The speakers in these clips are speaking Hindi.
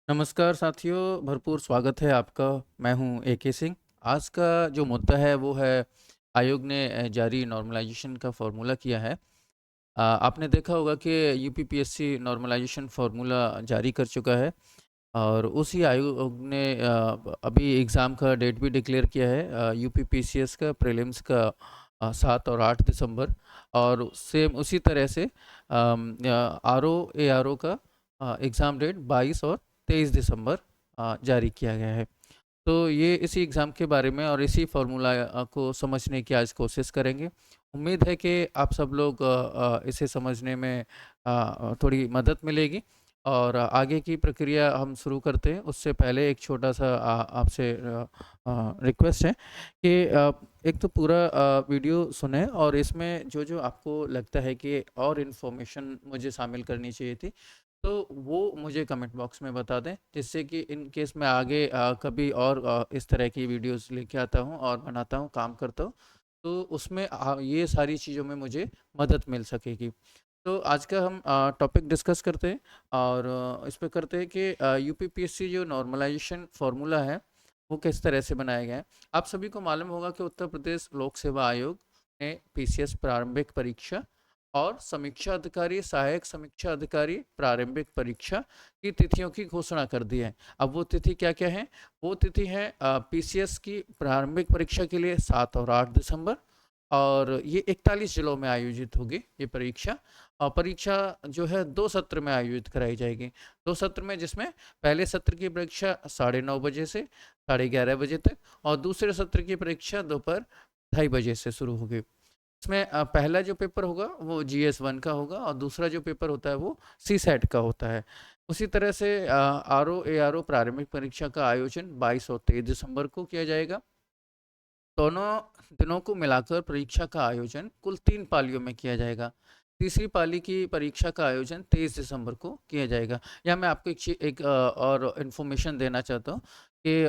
नमस्कार साथियों, भरपूर स्वागत है आपका। मैं हूं एके सिंह। आज का जो मुद्दा है वो है आयोग ने जारी नॉर्मलाइजेशन का फ़ॉर्मूला किया है। आपने देखा होगा कि यूपीपीएससी नॉर्मलाइजेशन फ़ॉर्मूला जारी कर चुका है और उसी आयोग ने अभी एग्ज़ाम का डेट भी डिक्लेयर किया है, यूपीपीसीएस का प्रीलिम्स का 7 और 8 दिसंबर। और सेम उसी तरह से आरओ एआरओ का एग्ज़ाम डेट 22 और 23 दिसंबर जारी किया गया है। तो ये इसी एग्ज़ाम के बारे में और इसी फ़ॉर्मूला को समझने की आज कोशिश करेंगे। उम्मीद है कि आप सब लोग इसे समझने में थोड़ी मदद मिलेगी। और आगे की प्रक्रिया हम शुरू करते हैं उससे पहले एक छोटा-सा आपसे रिक्वेस्ट है कि एक तो पूरा वीडियो सुनें और इसमें जो-जो आपको लगता है कि और इन्फॉर्मेशन मुझे शामिल करनी चाहिए थी, तो वो मुझे कमेंट बॉक्स में बता दें, जिससे कि इन केस मैं आगे कभी और इस तरह की वीडियोस लेके आता हूँ और बनाता हूँ, काम करता हूँ, तो उसमें ये सारी चीज़ों में मुझे मदद मिल सकेगी। तो आज का हम टॉपिक डिस्कस करते हैं और इस पे करते हैं कि यूपीपीएससी जो नॉर्मलाइजेशन फार्मूला है, वो किस तरह से बनाया गया है। आप सभी को मालूम होगा कि उत्तर प्रदेश लोक सेवा आयोग ने पीसीएस प्रारंभिक परीक्षा और समीक्षा अधिकारी, सहायक समीक्षा अधिकारी प्रारंभिक परीक्षा की तिथियों की घोषणा कर दी है। अब वो तिथि क्या-क्या है? वो तिथि है पीसीएस की प्रारंभिक परीक्षा के लिए 7 और 8 दिसंबर, और ये 41 जिलों में आयोजित होगी ये परीक्षा। और परीक्षा जो है 2 सत्र में आयोजित कराई जाएगी। 2 सत्र में, जिसमें पहले सत्र की परीक्षा 9:30 बजे से 11:30 बजे तक और दूसरे सत्र की परीक्षा दोपहर 2:30 बजे से शुरू होगी। इसमें पहला जो पेपर होगा वो जीएस 1 का होगा और दूसरा जो पेपर होता है वो सीसैट का होता है। उसी तरह से आरओ एआरओ प्रारंभिक परीक्षा का आयोजन 22 और 23 दिसंबर को किया जाएगा। दोनों दिनों को मिलाकर परीक्षा का आयोजन कुल 3 पालियों में किया जाएगा। तीसरी पाली की परीक्षा का आयोजन 23 दिसंबर को किया जाएगा। यहाँ मैं आपको एक और इन्फॉर्मेशन देना चाहता हूँ कि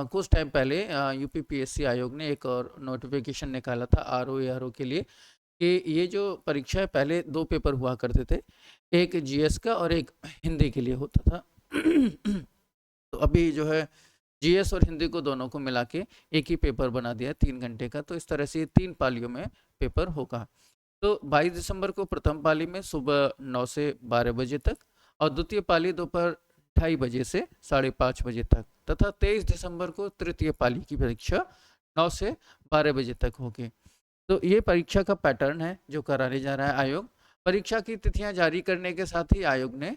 कुछ टाइम पहले यूपीपीएससी आयोग ने एक और नोटिफिकेशन निकाला था आरओ एआरओ के लिए कि ये जो परीक्षा है, पहले 2 पेपर हुआ करते थे। एक जीएस का और एक हिंदी के लिए होता था। तो अभी जो है जीएस और हिंदी को दोनों को मिला के एक ही पेपर बना दिया है 3 घंटे का। तो इस तरह से ये 3 पालियों में पेपर होगा। तो 22 दिसंबर को प्रथम पाली में सुबह 9 से 12 बजे तक और द्वितीय पाली दोपहर 2:30 बजे से 5:30 बजे तक, तथा 23 दिसंबर को तृतीय पाली की परीक्षा 9 से 12 बजे तक होगी। तो ये परीक्षा का पैटर्न है जो कराने जा रहा है आयोग। परीक्षा की तिथियां जारी करने के साथ ही आयोग ने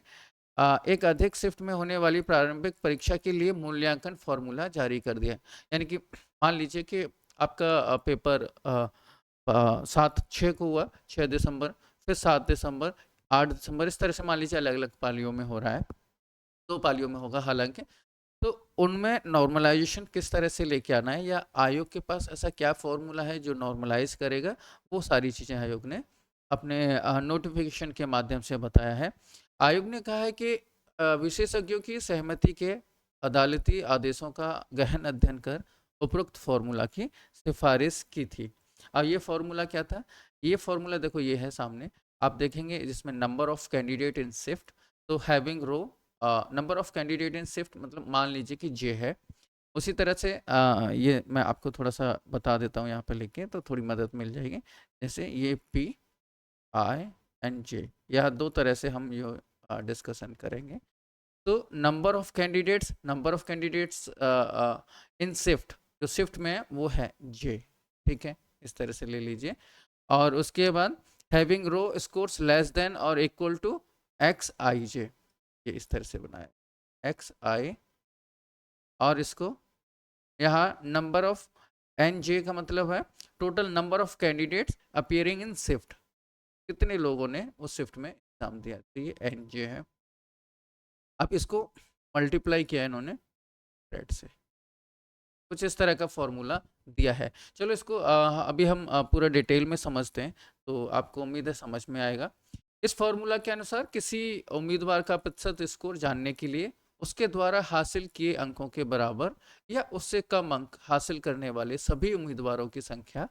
एक अधिक शिफ्ट में होने वाली प्रारंभिक परीक्षा के लिए मूल्यांकन फॉर्मूला जारी कर दिया। यानी कि मान लीजिए कि आपका पेपर 7-6 को हुआ, 6 दिसंबर, फिर 7 दिसंबर, 8 दिसंबर, इस तरह से मान लीजिए अलग-अलग पालियों में हो रहा है। 2 पालियों में होगा हालाँकि। तो उनमें नॉर्मलाइजेशन किस तरह से लेके आना है, या आयोग के पास ऐसा क्या फॉर्मूला है जो नॉर्मलाइज करेगा, वो सारी चीज़ें आयोग ने अपने नोटिफिकेशन के माध्यम से बताया है। आयोग ने कहा है कि विशेषज्ञों की सहमति के अदालती आदेशों का गहन अध्ययन कर उपरोक्त फॉर्मूला की सिफारिश की थी। अब ये फॉर्मूला क्या था? ये फॉर्मूला देखो, ये है सामने, आप देखेंगे जिसमें number of candidate in shift, तो having row, number of candidate in shift मतलब मान लीजिए कि जे है। उसी तरह से ये मैं आपको थोड़ा सा बता देता हूँ यहाँ पे लिख के, तो थोड़ी मदद मिल जाएगी। जैसे ये पी आई एंड जे, यह 2 तरह से हम ये डिस्कशन करेंगे। तो number of candidates in shift, जो शिफ्ट में है वो है जे, ठीक है, इस तरह से ले लीजिए। और उसके बाद हैविंग रो स्कोर्स लेस देन और इक्वल टू एक्स आई जे, ये इस तरह से बनाया एक्स आई, और इसको यहाँ नंबर ऑफ एन जे का मतलब है total number of candidates appearing in shift, कितने लोगों ने उस शिफ्ट में एग्जाम दिया, तो ये एन जे है। अब इसको मल्टीप्लाई किया है इन्होंने रेट से, कुछ इस तरह का फॉर्मूला दिया है। चलो इसको अभी हम पूरा डिटेल में समझते हैं, तो आपको उम्मीद है समझ में आएगा। इस फॉर्मूला के अनुसार किसी उम्मीदवार का प्रतिशत स्कोर जानने के लिए उसके द्वारा हासिल किए अंकों के बराबर या उससे कम अंक हासिल करने वाले सभी उम्मीदवारों की संख्या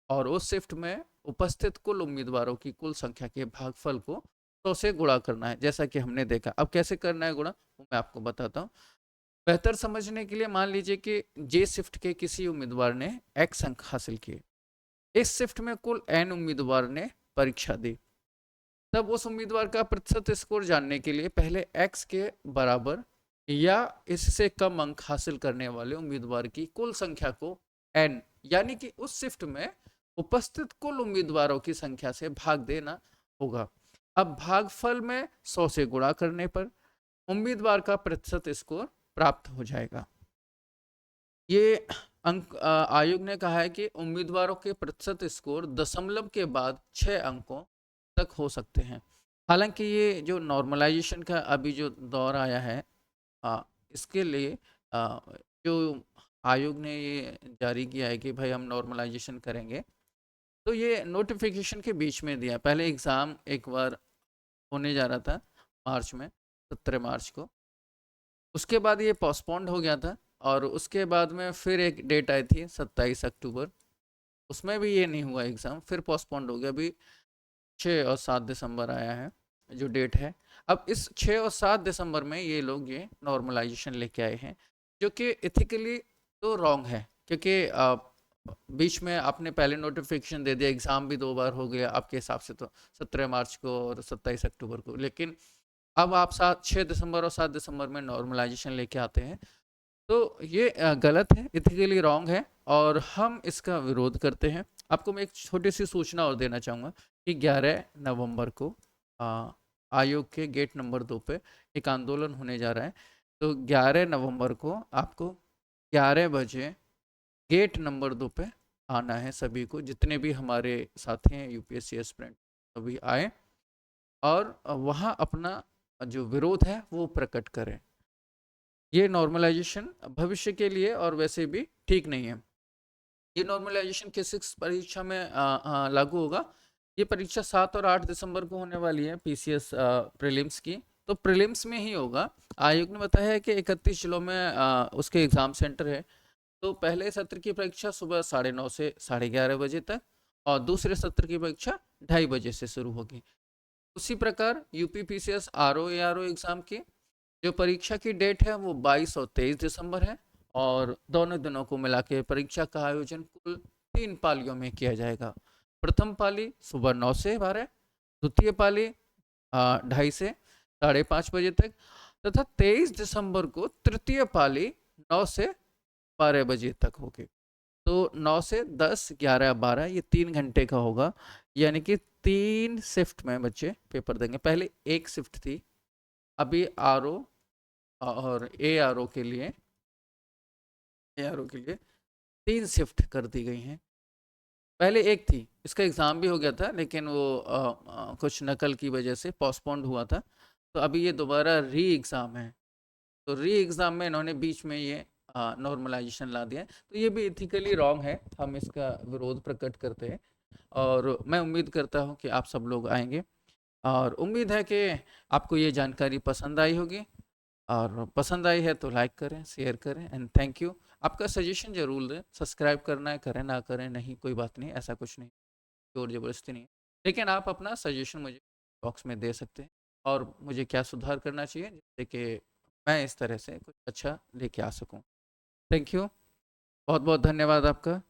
और उस शिफ्ट में उपस्थित कुल उम्मीदवारों की कुल संख्या के भागफल को 100 से गुणा करना है, जैसा कि हमने देखा। अब कैसे करना है गुणा? मैं आपको बताता हूँ। बेहतर समझने के लिए मान लीजिए कि जे शिफ्ट के किसी उम्मीदवार ने एक्स अंक हासिल किए, इस शिफ्ट में कुल एन उम्मीदवार ने परीक्षा दी, तब उस उम्मीदवार का प्रतिशत स्कोर जानने के लिए पहले एक्स के बराबर या इससे कम अंक हासिल करने वाले उम्मीदवार की कुल संख्या को एन यानी कि उस शिफ्ट में उपस्थित कुल उम्मीदवारों की संख्या से भाग देना होगा। अब भागफल में 100 से गुणा करने पर उम्मीदवार का प्रतिशत स्कोर प्राप्त हो जाएगा। ये अंक आयोग ने कहा है कि उम्मीदवारों के प्रतिशत स्कोर दशमलव के बाद 6 अंकों तक हो सकते हैं। हालांकि ये जो नॉर्मलाइजेशन का अभी जो दौर आया है, इसके लिए जो आयोग ने ये जारी किया है कि भाई हम नॉर्मलाइजेशन करेंगे, तो ये नोटिफिकेशन के बीच में दिया। पहले एग्ज़ाम एक बार होने जा रहा था मार्च में, 17 मार्च को, उसके बाद ये पोस्टपोन्ड हो गया था और उसके बाद में फिर एक डेट आई थी 27 अक्टूबर, उसमें भी ये नहीं हुआ एग्ज़ाम, फिर पोस्टपोन्ड हो गया। अभी 6 और 7 दिसंबर आया है जो डेट है। अब इस 6 और 7 दिसंबर में ये लोग ये नॉर्मलाइजेशन लेके आए हैं, जो कि एथिकली तो रॉन्ग है, क्योंकि बीच में आपने पहले नोटिफिकेशन दे दिया, एग्ज़ाम भी 2 बार हो गया आपके हिसाब से, तो 17 मार्च को और 27 अक्टूबर को, लेकिन अब आप 6 दिसंबर और 7 दिसंबर में नॉर्मलाइजेशन लेके आते हैं, तो ये गलत है, एथिकली रॉन्ग है और हम इसका विरोध करते हैं। आपको मैं एक छोटी सी सूचना और देना चाहूँगा कि 11 नवंबर को आयोग के गेट नंबर 2 पे एक आंदोलन होने जा रहा है। तो 11 नवंबर को आपको 11 बजे गेट नंबर 2 पे आना है सभी को, जितने भी हमारे साथी हैं यूपीएससी एस्पिरेंट सभी आए और वहाँ अपना जो विरोध है वो प्रकट करें। ये नॉर्मलाइजेशन भविष्य के लिए और वैसे भी ठीक नहीं है। ये नॉर्मलाइजेशन किस परीक्षा में लागू होगा? ये परीक्षा 7 और 8 दिसंबर को होने वाली है, पीसीएस प्रीलिम्स की, तो प्रीलिम्स में ही होगा। आयोग ने बताया है कि 31 जिलों में उसके एग्ज़ाम सेंटर है। तो पहले सत्र की परीक्षा सुबह 9:30 से 11:30 बजे तक और दूसरे सत्र की परीक्षा 2:30 बजे से शुरू होगी। उसी प्रकार UP PCS RO ARO exam की जो परीक्षा की डेट है वो 22 और 23 दिसंबर है और दोनों दिनों को मिला के परीक्षा का आयोजन कुल 3 पालियों में किया जाएगा। प्रथम पाली सुबह 9 से 12, द्वितीय पाली 2:30 से 5:30 बजे तक तथा 23 दिसंबर को तृतीय पाली 9 से 12 बजे तक होगी। तो 9 से 10, 11, 12 ये 3 घंटे का होगा, यानी कि 3 शिफ्ट में बच्चे पेपर देंगे। पहले एक शिफ्ट थी, अभी आरओ और एआरओ के लिए 3 शिफ्ट कर दी गई हैं। पहले एक थी, इसका एग्ज़ाम भी हो गया था, लेकिन वो कुछ नकल की वजह से पोस्टपोन्ड हुआ था, तो अभी ये दोबारा री एग्ज़ाम है। तो री एग्ज़ाम में इन्होंने बीच में ये नॉर्मलाइजेशन ला दिया है, तो ये भी एथिकली रॉन्ग है, हम इसका विरोध प्रकट करते हैं और मैं उम्मीद करता हूँ कि आप सब लोग आएंगे और उम्मीद है कि आपको ये जानकारी पसंद आई होगी और पसंद आई है तो लाइक करें, शेयर करें एंड थैंक यू। आपका सजेशन जरूर दें, सब्सक्राइब करना है करें, ना करें नहीं, कोई बात नहीं, ऐसा कुछ नहीं, जोर ज़बरदस्ती नहीं है, लेकिन आप अपना सजेशन मुझे बॉक्स में दे सकते हैं और मुझे क्या सुधार करना चाहिए जिससे कि मैं इस तरह से कुछ अच्छा लेके आ सकूं। थैंक यू, बहुत बहुत धन्यवाद आपका।